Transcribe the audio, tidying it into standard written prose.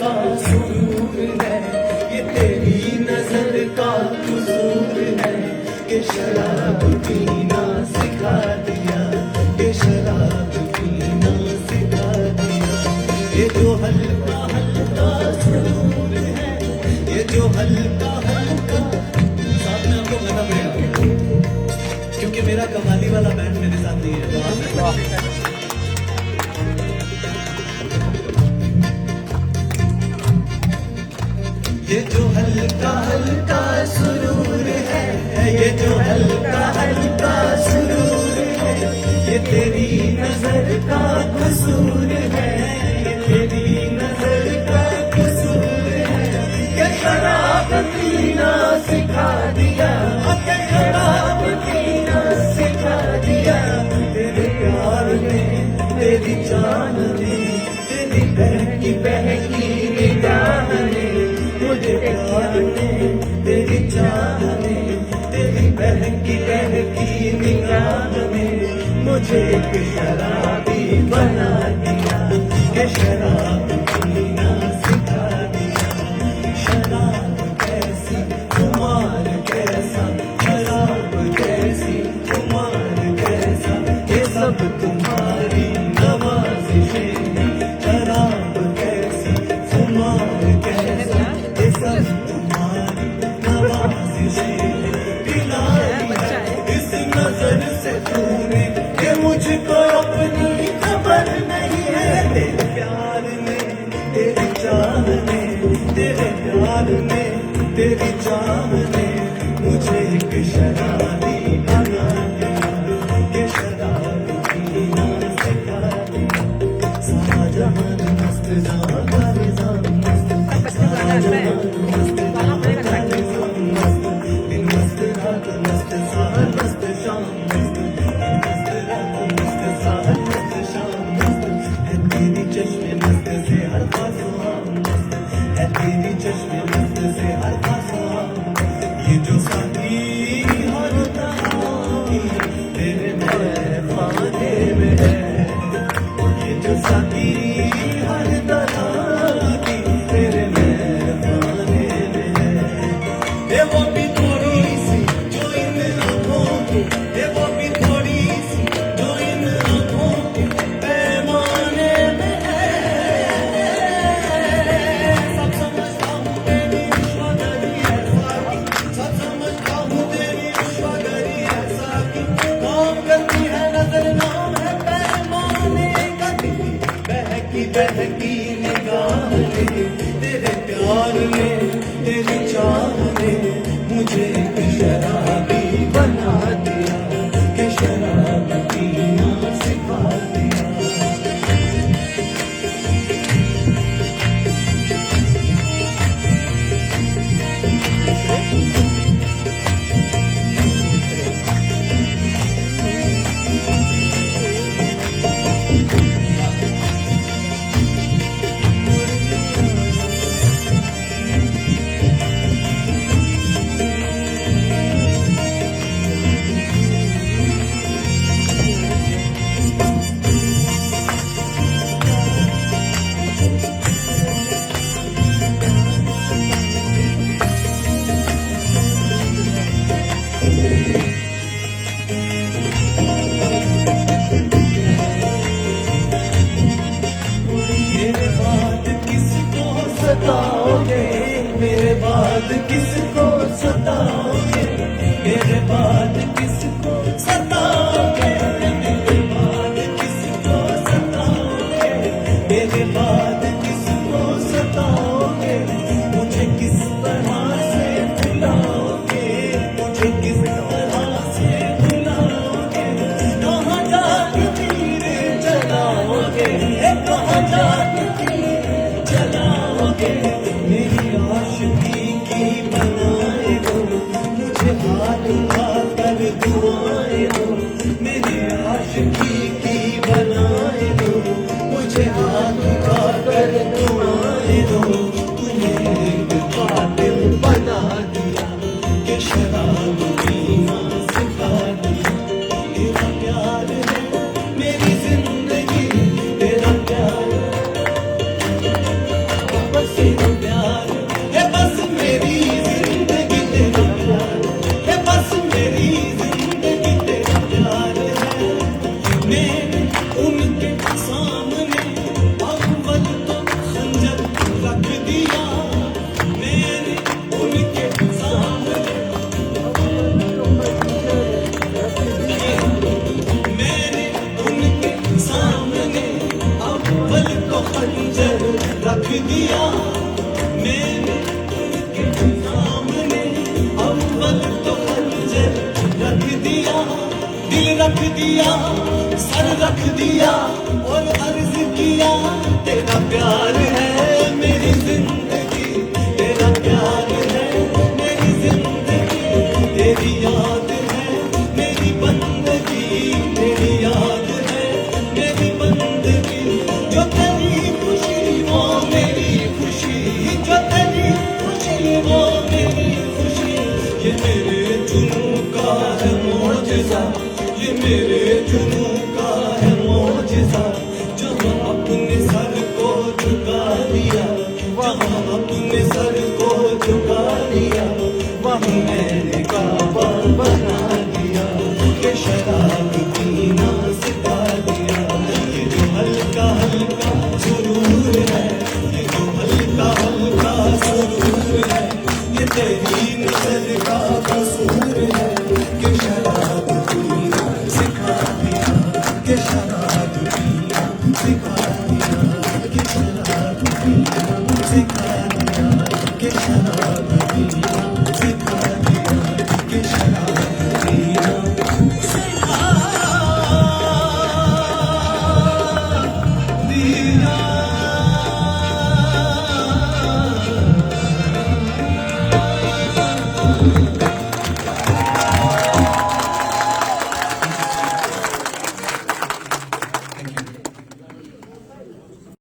का सुरूर है, ये तेरी नजर का कसूर है कि शराब पीना सिखा दिया, ये शराब पीना सिखा दिया। ये जो हल्का हल्का सुरूर है, ये जो हल्का हल्का, साथ में आपको गाना पड़ेगा क्योंकि मेरा कमाली वाला बैंड मेरे साथ नहीं है, तो आप ये जो हल्का हल्का सुरूर है, ये जो हल्का हल्का सुरूर है, ये तेरी नजर का कसूर है, ये तेरी नजर का कसूर है कि शराब पीना सिखा दिया, कि शराब पीना सिखा दिया। तेरे प्यार ने, तेरी जान ने, तेरी बहकी निगाह ने, मुझे प्यार ने, तेरी जान ने, तेरी बहकी निगाह ने मुझे एक शराबी बना दिया, कि शराब पीना सिखा दिया। शराब कैसी खुमार कैसा, शराब कैसी खुमार कैसा, ये सब तुम्हारी नवाज़िशें हैं। शराब कैसी खुमार कैसा, ये सब तुम्हारी नवाज़िशें हैं। पिला दिया इस नजर से तूने कि मुझको अपनी खबर नहीं है। तेरे प्यार ने, तेरी चाह ने, तेरे प्यार ने, तेरी चाह ने मुझे एक शराबी बना दिया, कि शराब पीना सिखा दिया। सारा जहान मस्त, जहां का निजाम मस्त, सारा जहान मस्त, जहां का निजाम मस्त, दिन मस्त रात मस्त, साहर मस्त शाम मस्त, दिन मस्त रात मस्त, साहर मस्त शाम मस्त, है तेरी चश्मे मस्त से हर फासला मस्त, है तेरी चश्मे मस्त से हर फासला। ये जो साथी हर तारी तेरे महफाने में है, ये जो साथी हर तारी तेरे महफाने में है। ये वो भी थोड़ी सी जो इन आँखों की, ये वो भी थोड़ी सी जो इन आँखों के पैमाने में है। सब समझता हूँ तेरी विश्वागरी ऐसा की, सब समझता हूँ तेरी विश्वागरी ऐसा की, काम करती है नजर नाम है पैमाने का। बहकी निगाह ने, तेरे प्यार ने, तेरी चाह ने मुझे एक शराबी बना दिया, कि शराब पीना सिखा दिया। मेरे बाद किसको सताओगे, मेरे बाद किसको सताओगे, मेरे बाद किसको सताओगे, मेरे बाद किसको सताओगे, मेरे बाद किसको सताओगे। मुझे किस तरह से भुलाओगे, मुझे किस तरह से भुलाओगे। कहाँ जाके तीर चलाओगे, कहाँ जाके तीर चलाओगे। मेरी आशिकी की बनाए हो मुझे हाथ उठाकर खंजर रख दिया मैंने उनके सामने, अव्वल तो खंजर रख दिया, दिल रख दिया, सर रख दिया और अर्ज किया तेरा प्यार है मेरी जिंदगी, तेरा प्यार है मेरी जिंदगी, तेरी याद है मेरी बंदगी, तेरी याद है मेरी बंदगी, जो तेरी खुशी वो मेरी खुशी, जो तेरी खुशी वो मेरी खुशी, ये मेरे जुनून का है मौजज़ा, ये मेरे जुनून का है मौजज़ा, जहाँ अपने सर को झुका दिया, जहाँ अपने सर को झुका दिया, वहीं मैंने